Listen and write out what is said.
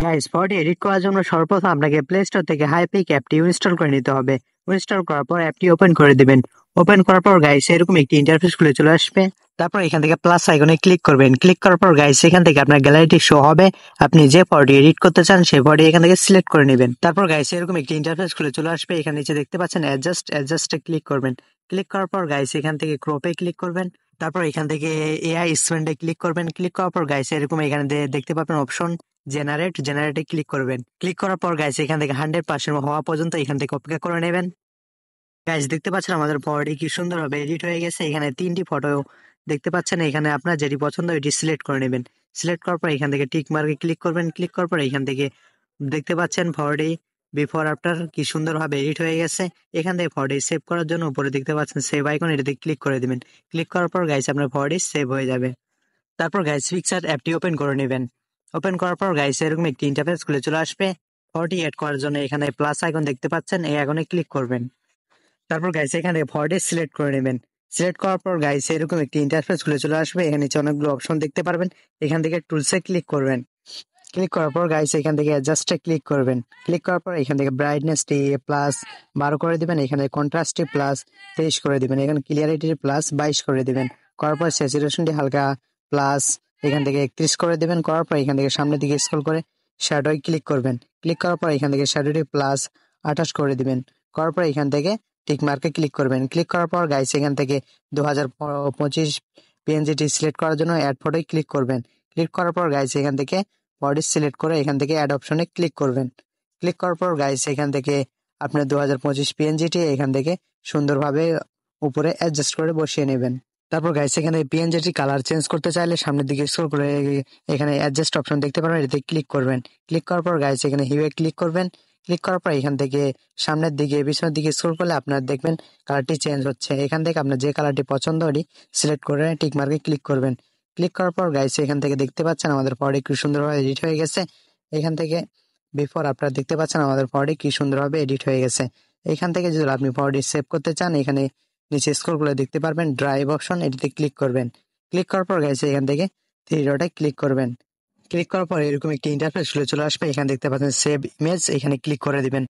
Guys, ফটোটি edit করার জন্য সর্বপ্রথম আপনাকে প্লে স্টোর থেকে হাইপিক অ্যাপটি ইনস্টল করে নিতে হবে। ইনস্টল করার পর অ্যাপটি ওপেন করে দিবেন। ওপেন করার পর গাইস এরকম একটি ইন্টারফেস খুলে চলে আসবে। তারপর এখান থেকে প্লাস আইকনে ক্লিক করবেন। ক্লিক করার পর গাইস এখান থেকে আপনার গ্যালারিটি শো হবে। আপনি যে ফটোটি এডিট করতে চান সেই ফটোটি এখান থেকে সিলেক্ট করে নেবেন। তারপর গাইস এরকম একটি ইন্টারফেস খুলে চলে আসবে। এখানে নিচে দেখতে পাচ্ছেন অ্যাডজাস্টে ক্লিক করবেন। ক্লিক করার পর গাইস এখান থেকে ক্রপে ক্লিক করবেন। তারপর এখান থেকে এআই স্টুডেন্টে ক্লিক করবেন। ক্লিক করার পর গাইস এরকম এখানে দেখতে পাবেন অপশন জেনারেটে ক্লিক করবেন। ক্লিক করার পর গাইস এখান থেকে 100% হওয়া পর্যন্ত এখান থেকে অপেক্ষা করে নেবেন। গাইস দেখতে পাচ্ছেন আমাদের ফটোটি কি সুন্দরভাবে এডিট হয়ে গেছে। এখানে 3টি ফটো দেখতে পাচ্ছেন। এখানে আপনার যেটি পছন্দ ওইটি সিলেক্ট করে নেবেন। সিলেক্ট করার পর এখান থেকে টিক মার্কে ক্লিক করবেন। ক্লিক করার পর এখান থেকে দেখতে পাচ্ছেন ফটোটি বিফোর আফটার কি সুন্দরভাবে এডিট হয়ে গেছে। এখান থেকে ফটোটি সেভ করার জন্য উপরে দেখতে পাচ্ছেন সেভ আইকন, এটাতে ক্লিক করে দিবেন। ক্লিক করার পর গাইস আপনার ফটোটি সেভ হয়ে যাবে। তারপর গাইস পিকচার অ্যাপটি ওপেন করে নেবেন। ওপেন করার পর গাইস এরকম একটি ইন্টারফেস খুলে চলে আসবে। ফটোটি এড করার জন্য এখানে প্লাস আইকন দেখতে পাচ্ছেন, এই আইকনে ক্লিক করবেন। তারপর গাইস এখানে ফটোটি সিলেক্ট করে নেবেন। সিলেক্ট করার পর গাইস এরকম একটি ইন্টারফেস খুলে চলে আসবে। এখানে নিচে অনেকগুলো অপশন দেখতে পারবেন। এখান থেকে টুলসে ক্লিক করবেন। ক্লিক করার পর গাইস এখান থেকে অ্যাডজাস্টে ক্লিক করবেন। ক্লিক করার পর এখান থেকে ব্রাইটনেসটি প্লাস 12 করে দিবেন। এখানে কন্ট্রাস্টটি প্লাস 23 করে দিবেন। এখানে ক্লিয়ারিটি প্লাস 22 করে দিবেন। করার পর স্যাচুরেশনটি হালকা প্লাস এখান থেকে 31 করে দিবেন। করার পর এখান থেকে সামনের দিকে স্ক্রল করে শ্যাডোয় ক্লিক করবেন। ক্লিক করার পর এখান থেকে শ্যাডোটি প্লাস 28 করে দিবেন। করার পর এখান থেকে টিক মার্কে ক্লিক করবেন। ক্লিক করার পর গাইস এখান থেকে 2025 পিএনজিটি সিলেক্ট করার জন্য অ্যাড ফটোয় ক্লিক করবেন। ক্লিক করার পর গাইস এখান থেকে বডি সিলেক্ট করে এখান থেকে অ্যাড অপশনে ক্লিক করবেন। ক্লিক করার পর গাইস এখান থেকে আপনার 2025 পিএনজিটি এখান থেকে সুন্দরভাবে উপরে অ্যাডজাস্ট করে বসিয়ে নেবেন। তারপর গাইস এখানে পিএনজিটি কালার চেঞ্জ করতে চাইলে সামনের দিকে স্ক্রল করে এখানে অ্যাডজাস্ট অপশন দেখতে পারবেন, এটাতে ক্লিক করবেন। ক্লিক করার পর গাইস এখানে হিউয়ে ক্লিক করবেন। ক্লিক করার পর এখান থেকে সামনের দিকে পিছনের দিকে স্ক্রল করলে আপনার দেখবেন কালারটি চেঞ্জ হচ্ছে। এখান থেকে আপনার যে কালারটি পছন্দ ওটি সিলেক্ট করে টিক মার্কে ক্লিক করবেন। ক্লিক করার পর গাইস এখান থেকে দেখতে পাচ্ছেন আমাদের ফটোটি কি সুন্দরভাবে এডিট হয়ে গেছে। এখান থেকে বিফোর আপনারা দেখতে পাচ্ছেন আমাদের ফটোটি কি সুন্দরভাবে এডিট হয়ে গেছে। এখান থেকে যদি আপনি ফটোটি সেভ করতে চান এখানে নিচে স্ক্রল করে দেখতে পারবেন ড্রাইভ অপশন, এটিতে ক্লিক করবেন। ক্লিক করার পর গাইস এখান থেকে 3 ডটে ক্লিক করবেন। ক্লিক করার পর এরকম একটি ইন্টারফেস চলে আসবে। এখানে দেখতে পাচ্ছেন সেভ ইমেজ, এখানে ক্লিক করে দিবেন।